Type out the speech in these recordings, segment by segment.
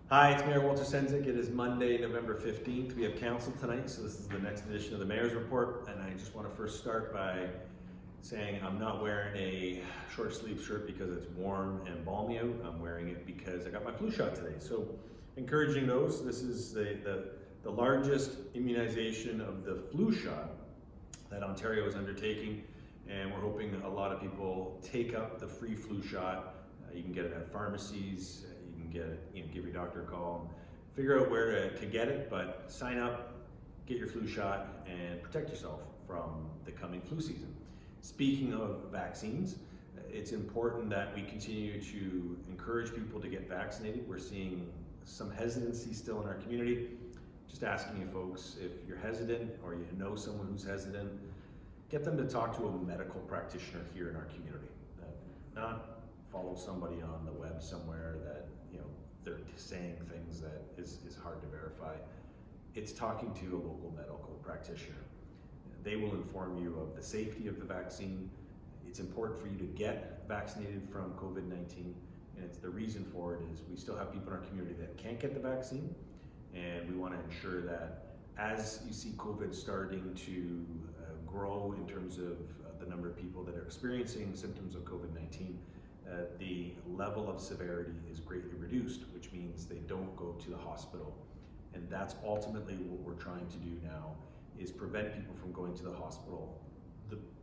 Hi, it's Mayor Walter Senzik. It is Monday, November 15th. We have council tonight, so this is the next edition of the Mayor's Report. And I just want to first start by saying I'm not wearing a short sleeve shirt because it's warm and balmy out. I'm wearing it because I got my flu shot today. So encouraging those. This is the largest immunization of the flu shot that Ontario is undertaking. And we're hoping a lot of people take up the free flu shot. You can get it at pharmacies. You can get it, give your doctor a call, figure out where to get it, but sign up, get your flu shot, and protect yourself from the coming flu season. Speaking of vaccines, it's important that we continue to encourage people to get vaccinated. We're seeing some hesitancy still in our community. Just asking you folks, if you're hesitant or you know someone who's hesitant, get them to talk to a medical practitioner here in our community. Not follow somebody on the web somewhere that they're saying things that is hard to verify. It's talking to a local medical practitioner. They will inform you of the safety of the vaccine. It's important for you to get vaccinated from COVID-19, and it's the reason for it is we still have people in our community that can't get the vaccine, and we want to ensure that as you see COVID starting to grow in terms of the number of people that are experiencing symptoms of COVID-19, the level of severity is greatly reduced, which means they don't go to the hospital. And that's ultimately what we're trying to do now, is prevent people from going to the hospital.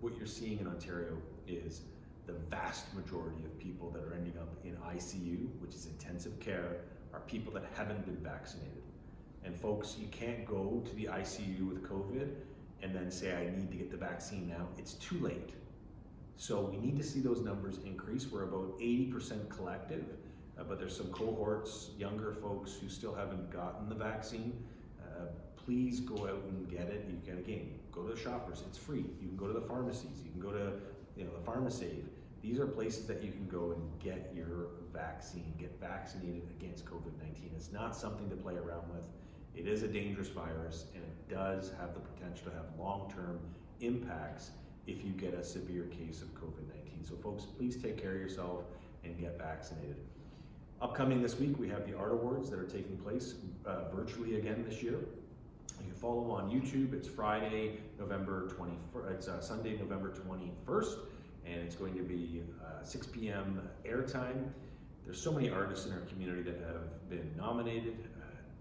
What you're seeing in Ontario is the vast majority of people that are ending up in ICU, which is intensive care, are people that haven't been vaccinated. And folks, you can't go to the ICU with COVID and then say, I need to get the vaccine now. It's too late. So we need to see those numbers increase. We're about 80% collective, but there's some cohorts, younger folks who still haven't gotten the vaccine. Please go out and get it. You can, again, go to the shoppers. It's free. You can go to the pharmacies. You can go to the PharmaSave. These are places that you can go and get your vaccine, get vaccinated against COVID-19. It's not something to play around with. It is a dangerous virus, and it does have the potential to have long-term impacts if you get a severe case of COVID-19. So folks, please take care of yourself and get vaccinated. Upcoming this week, we have the Art Awards that are taking place virtually again this year. You can follow them on YouTube. It's Friday, November 21st. It's Sunday, November 21st, and it's going to be 6 p.m. airtime. There's so many artists in our community that have been nominated.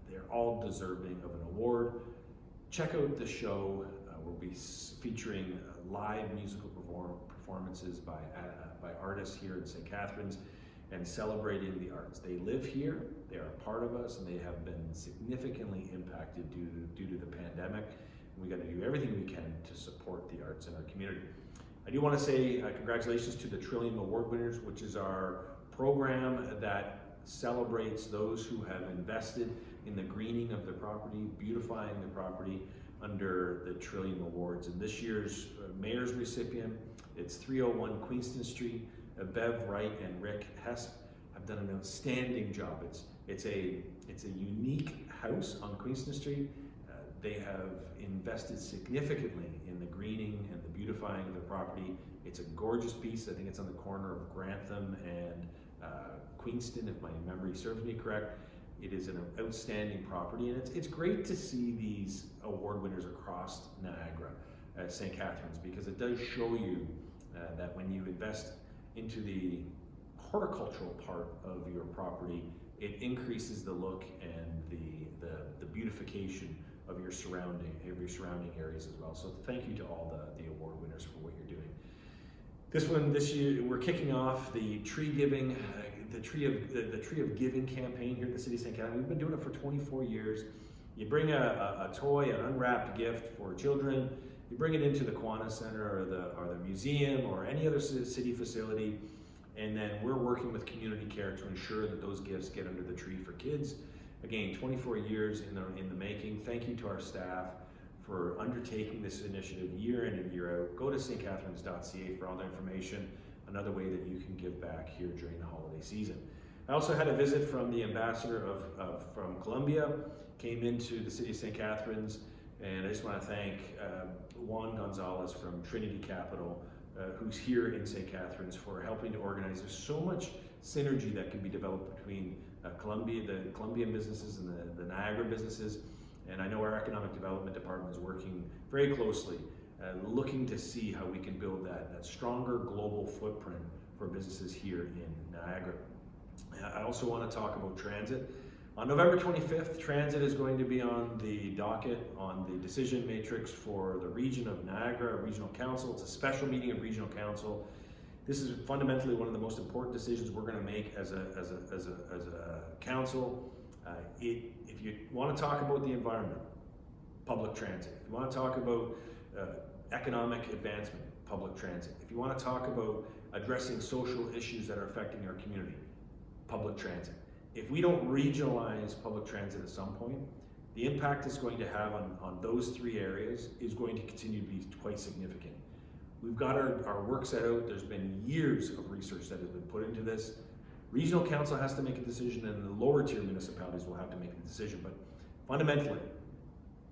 They're all deserving of an award. Check out the show. We'll be featuring live musical performances by artists here in St. Catharines and celebrating the arts. They live here, they are a part of us, and they have been significantly impacted due to the pandemic. And we got to do everything we can to support the arts in our community. I do want to say congratulations to the Trillium Award winners, which is our program that celebrates those who have invested in the greening of their property, beautifying the property under the Trillium Awards. And this year's mayor's recipient, it's 301 Queenston Street. Bev Wright and Rick Hesp have done an outstanding job. It's a unique house on Queenston Street. They have invested significantly in the greening and the beautifying of the property. It's a gorgeous piece. I think it's on the corner of Grantham and Queenston, if my memory serves me correct. It is an outstanding property, and it's great to see these award winners across Niagara, St. Catharines, because it does show you that when you invest into the horticultural part of your property, it increases the look and the beautification of your surrounding areas as well. So thank you to all the award winners for what you're doing. This year we're kicking off the tree giving. The Tree of Giving campaign here at the City of St. Catharines. We've been doing it for 24 years. You bring a toy, an unwrapped gift for children, you bring it into the Kiwanis Center or the museum or any other city facility, and then we're working with community care to ensure that those gifts get under the tree for kids. Again, 24 years in the making. Thank you to our staff for undertaking this initiative year in and year out. Go to stcatharines.ca for all the information. Another way that you can give back here during the holiday season. I also had a visit from the ambassador from Colombia, came into the City of St. Catharines, and I just want to thank Juan Gonzalez from Trinity Capital, who's here in St. Catharines, for helping to organize. There's so much synergy that can be developed between the Columbian businesses and the Niagara businesses. And I know our economic development department is working very closely, looking to see how we can build that stronger global footprint for businesses here in Niagara. I also want to talk about transit. On November 25th, transit is going to be on the docket, on the decision matrix for the region of Niagara Regional Council. It's a special meeting of Regional Council. This is fundamentally one of the most important decisions we're going to make as a council. If you want to talk about the environment, public transit. If you want to talk about economic advancement, public transit. If you want to talk about addressing social issues that are affecting our community, public transit. If we don't regionalize public transit at some point, the impact it's going to have on those three areas is going to continue to be quite significant. We've got our work set out. There's been years of research that has been put into this. Regional council has to make a decision, and the lower tier municipalities will have to make a decision. But fundamentally,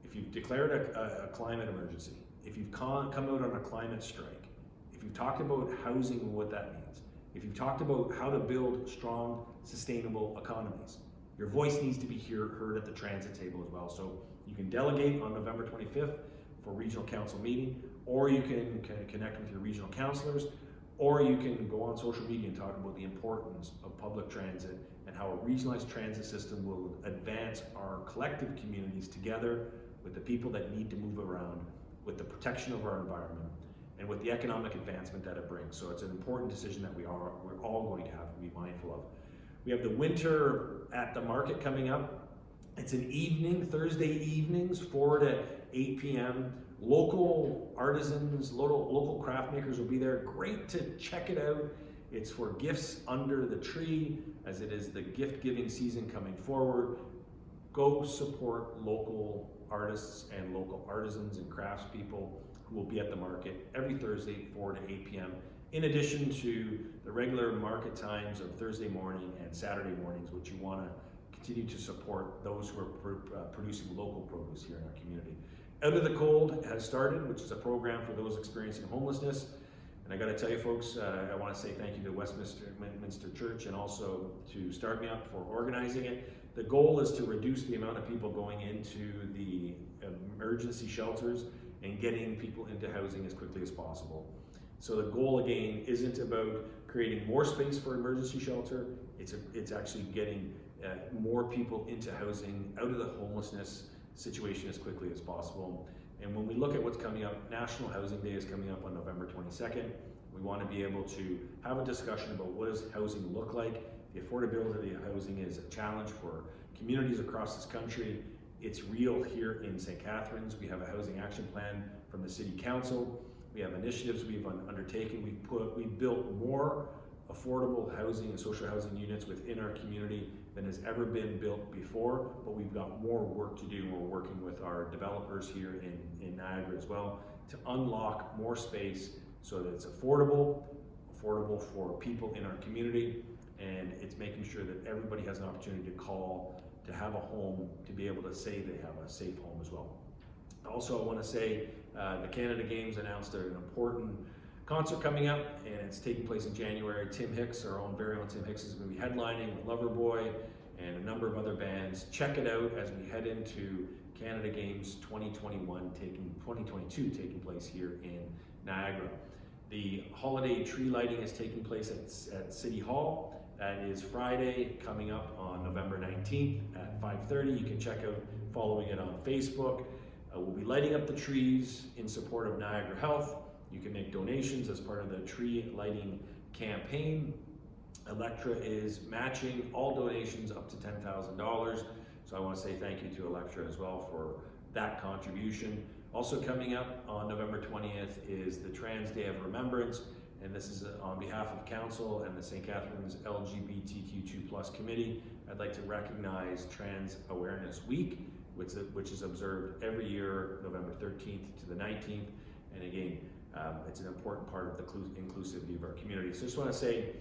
if you've declared a climate emergency, if you've come out on a climate strike, if you've talked about housing and what that means, if you've talked about how to build strong, sustainable economies, your voice needs to be heard at the transit table as well. So you can delegate on November 25th for regional council meeting, or you can connect with your regional councillors, or you can go on social media and talk about the importance of public transit and how a regionalized transit system will advance our collective communities together with the people that need to move around, with the protection of our environment, and with the economic advancement that it brings. So it's an important decision that we're all going to have to be mindful of. We have the winter at the market coming up. It's an evening, Thursday evenings, 4 to 8 p.m. Local artisans, local craft makers will be there. Great to check it out. It's for gifts under the tree, as it is the gift giving season coming forward. Go support local artists and local artisans and craftspeople who will be at the market every Thursday, 4 to 8 p.m. In addition to the regular market times of Thursday morning and Saturday mornings, which you want to continue to support those who are producing local produce here in our community. Out of the Cold has started, which is a program for those experiencing homelessness. And I got to tell you folks, I want to say thank you to Westminster Church and also to Start Me Up for organizing it. The goal is to reduce the amount of people going into the emergency shelters and getting people into housing as quickly as possible. So the goal again isn't about creating more space for emergency shelter, it's actually getting more people into housing, out of the homelessness situation as quickly as possible. And when we look at what's coming up, National Housing Day is coming up on November 22nd. We want to be able to have a discussion about what does housing look like. The affordability of housing is a challenge for communities across this country. It's real here in St. Catharines. We have a housing action plan from the City Council. We have initiatives we've undertaken. We've built more affordable housing and social housing units within our community than has ever been built before, but we've got more work to do. We're working with our developers here in Niagara as well to unlock more space so that it's affordable for people in our community, and it's making sure that everybody has an opportunity to call, to have a home, to be able to say they have a safe home as well. Also, I want to say the Canada Games announced an important concert coming up, and it's taking place in January. Tim Hicks, our own very own Tim Hicks, is going to be headlining with Loverboy and a number of other bands. Check it out as we head into Canada Games 2022 taking place here in Niagara. The holiday tree lighting is taking place at City Hall. That is Friday coming up on November 19th at 5:30. You can check out following it on Facebook. We'll be lighting up the trees in support of Niagara Health. You can make donations as part of the tree lighting campaign. Electra is matching all donations up to $10,000. So I want to say thank you to Electra as well for that contribution. Also coming up on November 20th is the Trans Day of Remembrance, and this is on behalf of Council and the St. Catharines LGBTQ2+ Committee. I'd like to recognize Trans Awareness Week, which is observed every year, November 13th to the 19th. And again, it's an important part of the inclusivity of our community. So I just want to say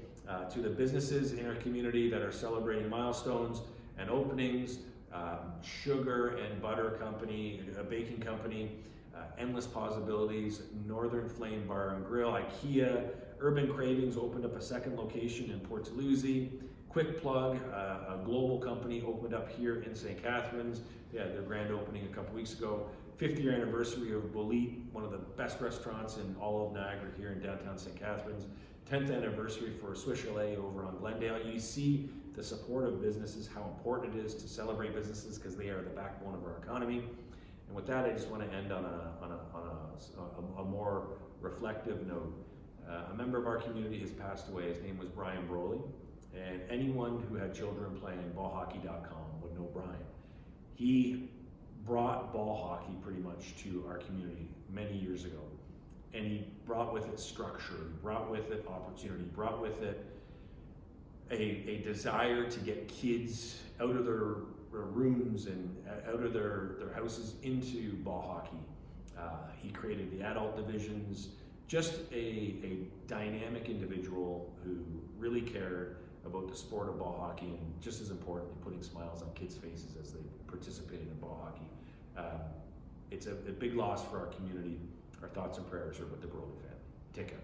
to the businesses in our community that are celebrating milestones and openings, Sugar and Butter Company, a baking company, Endless Possibilities, Northern Flame Bar and Grill, IKEA, Urban Cravings opened up a second location in Port Salusi. Quick plug, a global company opened up here in St. Catharines. They had their grand opening a couple weeks ago. 50-year anniversary of Bolit, one of the best restaurants in all of Niagara here in downtown St. Catharines. 10th anniversary for Swiss Chalet over on Glendale. You see the support of businesses, how important it is to celebrate businesses because they are the backbone of our economy. And with that, I just want to end on a more reflective note. A member of our community has passed away. His name was Brian Broly. And anyone who had children playing ballhockey.com would know Brian. He brought ball hockey pretty much to our community many years ago. And he brought with it structure, he brought with it opportunity, he brought with it a desire to get kids out of their rooms and out of their houses into ball hockey. He created the adult divisions, just a dynamic individual who really cared about the sport of ball hockey, and just as importantly, putting smiles on kids' faces as they participated in ball hockey. It's a big loss for our community. Our thoughts and prayers are with the Broly family. Take care.